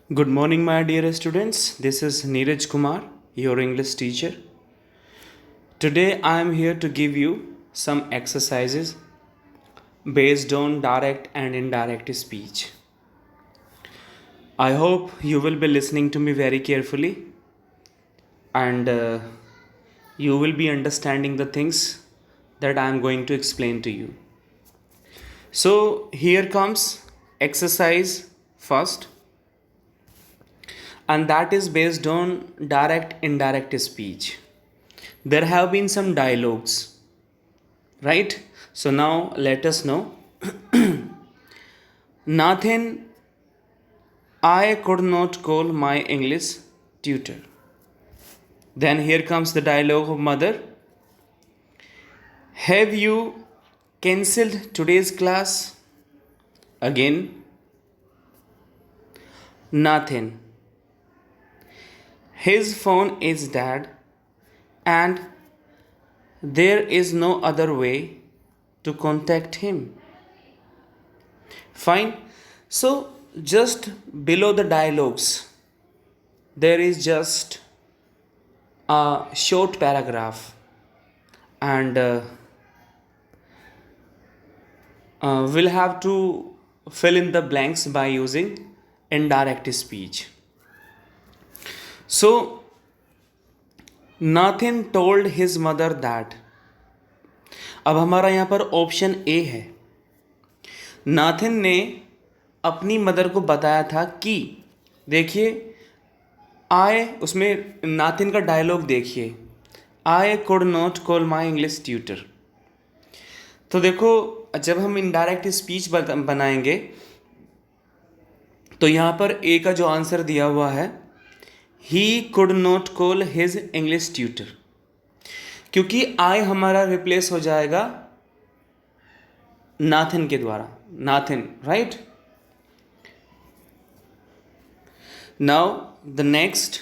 Good morning, my dear students. This is Neeraj Kumar, your English teacher. Today I am here to give you some exercises based on direct and indirect speech. I hope you will be listening to me very carefully and you will be understanding the things that I am going to explain to you. So, here comes exercise first, and that is based on direct indirect speech. There have been some dialogues, right? So now let us know. Nathan, I could not call my English tutor. Then here comes the dialogue of mother. Have you cancelled today's class? Again, Nathan, his phone is dead and there is no other way to contact him. Fine. So just below the dialogues there is just a short paragraph, and we'll have to fill in the blanks by using indirect speech. So Nathan told his mother that. अब हमारा यहाँ पर option A है, नाथिन ने अपनी mother को बताया था कि, देखिए आई, उसमें नाथिन का डायलॉग देखिए, I could not call my English tutor. तो देखो, जब हम इनडायरेक्ट स्पीच बनाएंगे तो यहाँ पर ए का जो आंसर दिया हुआ है, he could not call his English tutor, क्योंकि आई हमारा रिप्लेस हो जाएगा नाथिन के द्वारा. Nathin, right. Now the next,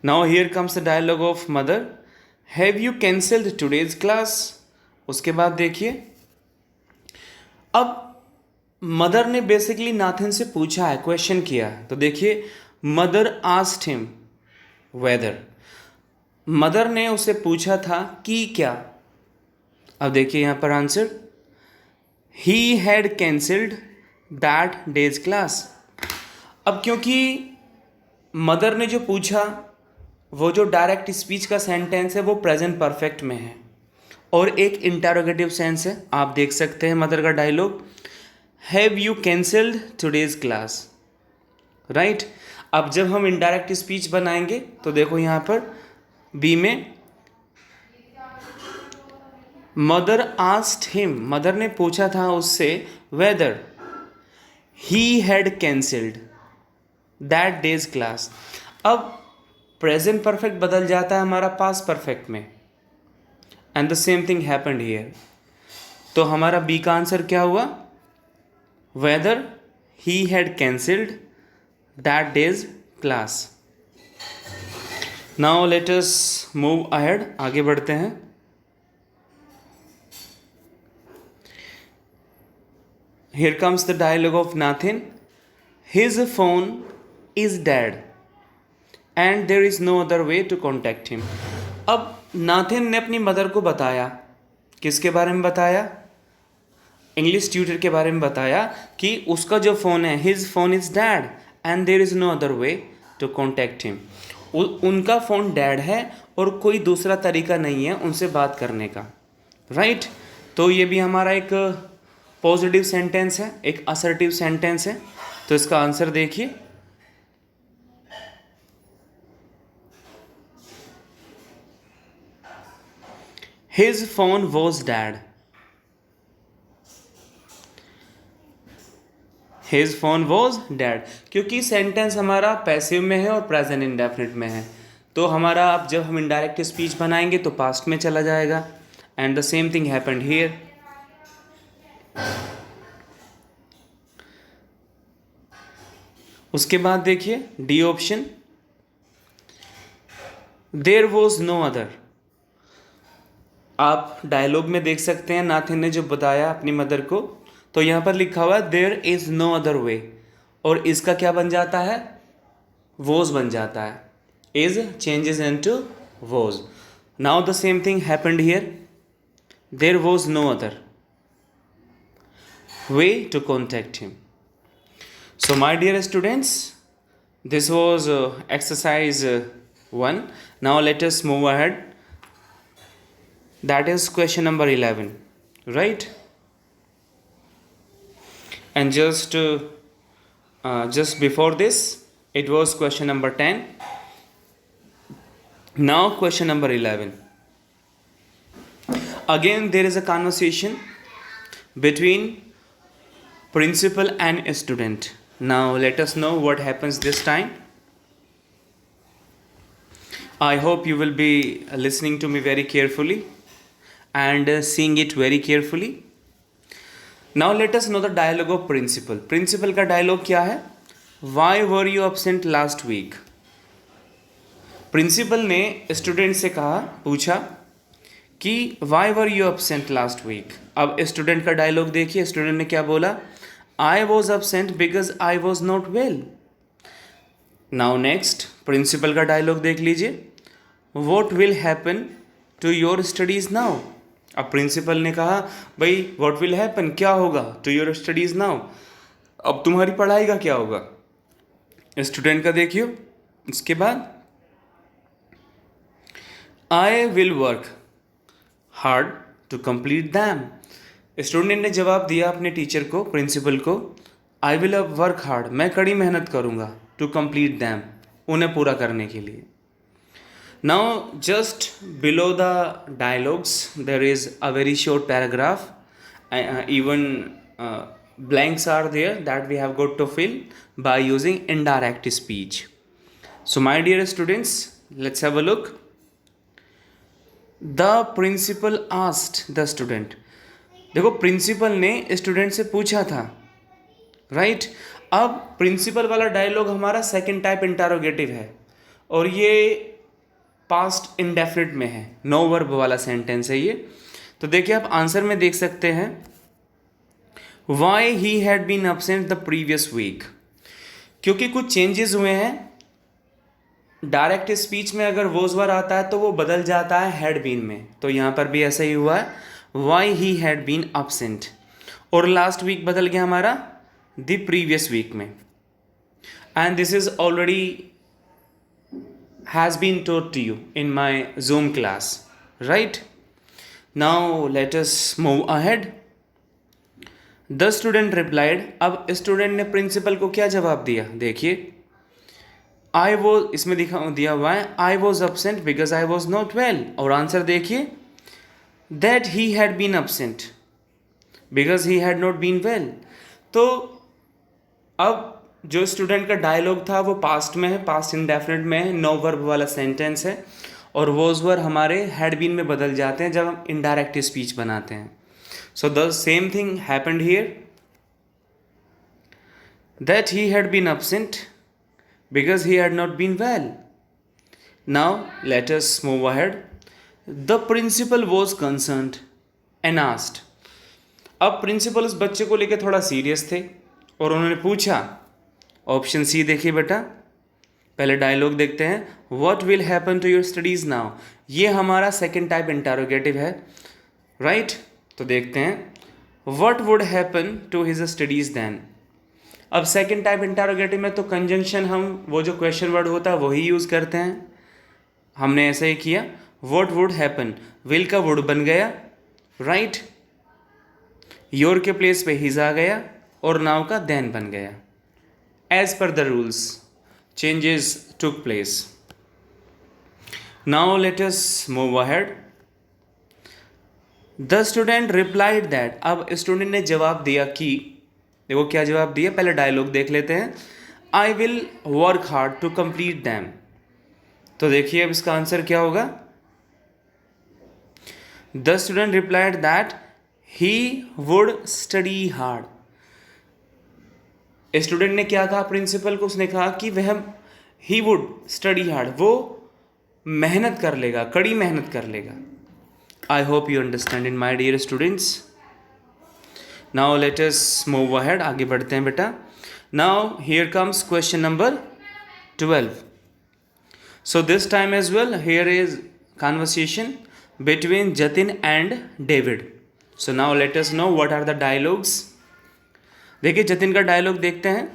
now here comes the dialogue of mother. Have you cancelled today's class? उसके बाद देखिए, अब मदर ने बेसिकली नाथिन से पूछा है, क्वेश्चन किया है. तो देखिए, mother asked him weather, mother ने उसे पूछा था कि क्या. अब देखिए यहाँ पर answer, he had cancelled that day's class. अब क्योंकि मदर ने जो पूछा, वो जो डायरेक्ट स्पीच का सेंटेंस है वो प्रेजेंट परफेक्ट में है और एक इंटरोगेटिव सेंस है. आप देख सकते हैं मदर का dialogue, have you cancelled today's class, right. अब जब हम इनडायरेक्ट स्पीच बनाएंगे तो देखो यहाँ पर बी में, मदर आस्क्ड हिम, मदर ने पूछा था उससे, whether he had cancelled that day's class. अब प्रेजेंट परफेक्ट बदल जाता है हमारा पास्ट परफेक्ट में, and the same thing happened here. तो हमारा बी का आंसर क्या हुआ, whether he had cancelled that day's class. Now let us move ahead, आगे बढ़ते हैं. Here comes the dialogue of Nathin. His phone is dead and there is no other way to contact him. अब नाथिन ने अपनी mother को बताया, किसके बारे में बताया, इंग्लिश ट्यूटर के बारे में बताया, कि उसका जो फ़ोन है, his phone is dead and there is no other way to contact him. उनका फ़ोन डैड है और कोई दूसरा तरीका नहीं है उनसे बात करने का, राइट. तो ये भी हमारा एक पॉजिटिव सेंटेंस है, एक असर्टिव सेंटेंस है. तो इसका आंसर देखिए, his phone was dad, his phone was dad, क्योंकि सेंटेंस हमारा पैसिव में है और प्रेजेंट इंडेफिनिट में है. तो हमारा अब जब हम इनडायरेक्ट स्पीच बनाएंगे तो पास्ट में चला जाएगा, and the same thing happened here. उसके बाद देखिए D option, there was no other. आप डायलॉग में देख सकते हैं नाथिन ने जो बताया अपनी मदर को, तो यहाँ पर लिखा हुआ है there is no other way. और इसका क्या बन जाता है, वॉज बन जाता है, is changes into was. Now the same thing happened here. There was no other way to contact him. So my dear students, this was exercise 1. Now let us move ahead. That is question number 11, right? And just before this it was question number 10. Now question number 11. Again there is a conversation between principal and student. Now let us know what happens this time. I hope you will be listening to me very carefully and seeing it very carefully. Now let us know the dialogue of principal. Principal का dialogue क्या है? Why were you absent last week? Principal ने student से पूछा कि why were you absent last week? अब student का dialogue देखिए. student ने क्या बोला? I was absent because I was not well. Now next, principal का dialogue देख लीजिए. What will happen to your studies now? अब principal ने कहा भाई what will happen, क्या होगा to your studies now? अब तुम्हारी पढ़ाई का क्या होगा? स्टूडेंट का देखियो. इसके बाद I will work hard to complete them. Student ने जवाब दिया अपने टीचर को, प्रिंसिपल को, आई विल वर्क हार्ड, मैं कड़ी मेहनत करूँगा, टू कंप्लीट दैम, उन्हें पूरा करने के लिए. Now just below the dialogues there is a very short paragraph, even blanks are there that we have got to fill by using indirect speech. So my dear students, let's have a look. The principal asked the student. देखो principal ने student से पूछा था, right. अब principal वाला dialogue हमारा second type interrogative है और ये पास्ट इंडेफिनिट में है, नो वर्ब वाला सेंटेंस है ये. तो देखिए आप आंसर में देख सकते हैं why he had been absent the previous week, क्योंकि कुछ चेंजेस हुए हैं. डायरेक्ट स्पीच में अगर वोज वर आता है तो वो बदल जाता है हैड बीन में, तो यहाँ पर भी ऐसा ही हुआ है, why he had been absent, और लास्ट वीक बदल गया हमारा द प्रीवियस वीक में. And this is already has been told to you in my Zoom class, right. Now let us move ahead. The student replied. अब student ने principal को क्या जवाब दिया, देखिए. आई वॉज, इसमें दिया हुआ है I was absent because I was not well, और आंसर देखिए that he had been absent because he had not been well. तो अब जो स्टूडेंट का डायलॉग था वो पास्ट में है, पास्ट इंडेफिनिट में है, नो वर्ब वाला सेंटेंस है, और वॉज वर हमारे हैड बीन में बदल जाते हैं जब हम इनडायरेक्ट स्पीच बनाते हैं. So the same thing happened here, that he had been absent because he had not been well. Now let us move ahead. The principal was concerned and asked. अब principal उस बच्चे को लेकर थोड़ा serious थे और उन्होंने पूछा, ऑप्शन सी देखिए बेटा. पहले डायलॉग देखते हैं. What will happen to your studies now, ये हमारा सेकेंड टाइप इंटरोगेटिव है, राइट. तो देखते हैं what would happen to his studies then. अब सेकेंड टाइप इंटरोगेटिव में तो कंजंक्शन हम वो जो क्वेश्चन वर्ड होता है वही यूज़ करते हैं, हमने ऐसे ही किया. What would happen, will का would बन गया, राइट. योर के प्लेस पे हिज आ गया और नाउ का then बन गया. As per the rules changes took place. Now let us move ahead. The student replied that. अब स्टूडेंट ने जवाब दिया कि, देखो क्या जवाब दिया, पहले डायलॉग देख लेते हैं. I will work hard to complete them. तो देखिए अब इसका आंसर क्या होगा. The student replied that he would study hard. Student ने क्या कहा प्रिंसिपल को, उसने कहा कि वह he would study hard, वो मेहनत कर लेगा, कड़ी मेहनत कर लेगा. I hope you understand it, my dear students. Now let us move ahead. आगे बढ़ते हैं बेटा. Now here comes question number 12. So this time as well, here is conversation between Jatin and David. So now let us know what are the dialogues. देखिए जतिन का dialogue देखते हैं.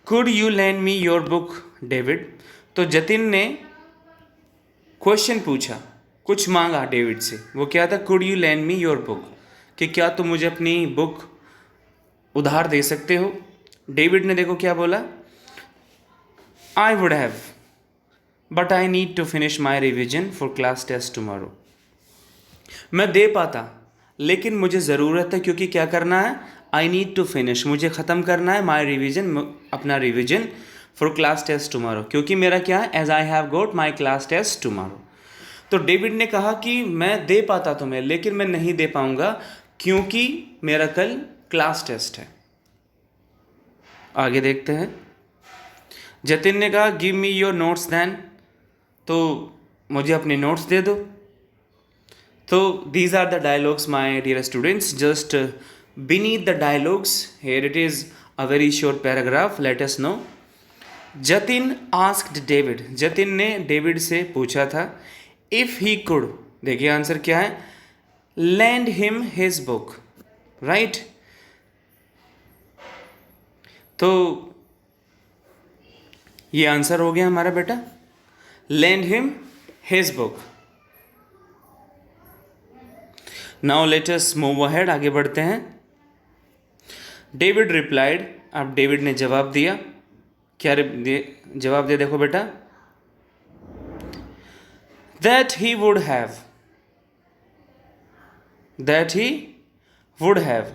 Could you lend me your book, David? तो जतिन ने question पूछा, कुछ मांगा David से. वो क्या था? Could you lend me your book? कि क्या तुम मुझे अपनी बुक उधार दे सकते हो. डेविड ने देखो क्या बोला, I would have but I need to finish my revision for class test tomorrow. मैं दे पाता लेकिन मुझे ज़रूरत है, क्योंकि क्या करना है, आई नीड टू फिनिश, मुझे ख़त्म करना है माई रिविजन, अपना revision for class test tomorrow, क्योंकि मेरा क्या है, as I have got my class test tomorrow. तो डेविड ने कहा कि मैं दे पाता तुम्हें लेकिन मैं नहीं दे पाऊंगा क्योंकि मेरा कल क्लास टेस्ट है. आगे देखते हैं. जतिन ने कहा give me your notes then, तो मुझे अपने नोट्स दे दो. तो these are the dialogues my dear students. Just beneath the dialogues here it is a very short paragraph. Let us know. Jatin asked David, Jatin ने डेविड से पूछा था, if he could, देखिए आंसर क्या है, lend him his book, right? तो ये answer हो गया हमारा बेटा, lend him his book. Now let us move ahead, आगे बढ़ते हैं. डेविड रिप्लाइड, अब डेविड ने जवाब दिया. क्या जवाब दिया देखो बेटा, that he would have, that he would have.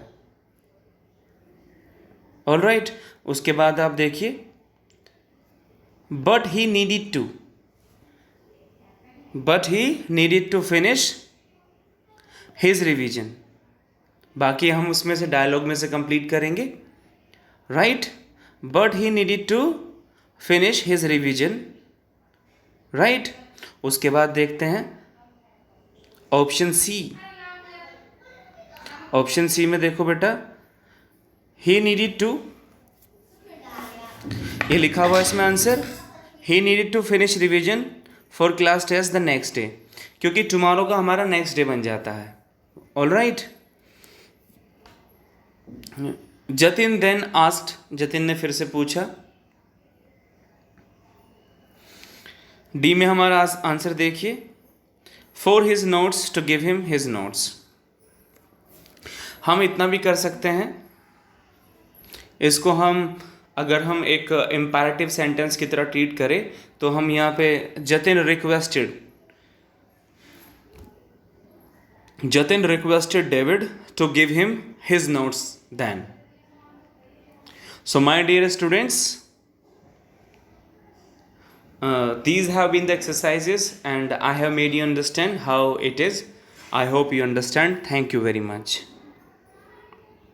All right. उसके बाद आप देखिए, but he needed to, but he needed to finish his revision. बाकी हम उसमें से डायलॉग में से कंप्लीट करेंगे, right. But he needed to finish his revision, right. उसके बाद देखते हैं ऑप्शन सी. ऑप्शन सी में देखो बेटा, ही नीडिड टू, ये लिखा हुआ है इसमें answer, he needed to finish revision for class test the next day, क्योंकि टुमारो का हमारा नेक्स्ट डे बन जाता है. All right. Jatin then asked, Jatin ने फिर से पूछा. डी में हमारा आंसर देखिए, for his notes to give him his notes. हम इतना भी कर सकते हैं, इसको हम अगर हम एक इम्पैरेटिव सेंटेंस की तरह ट्रीट करें तो हम यहाँ पे Jatin requested David to give him his notes then. So my dear students, these have been the exercises and I have made you understand how it is. I hope you understand. Thank you very much.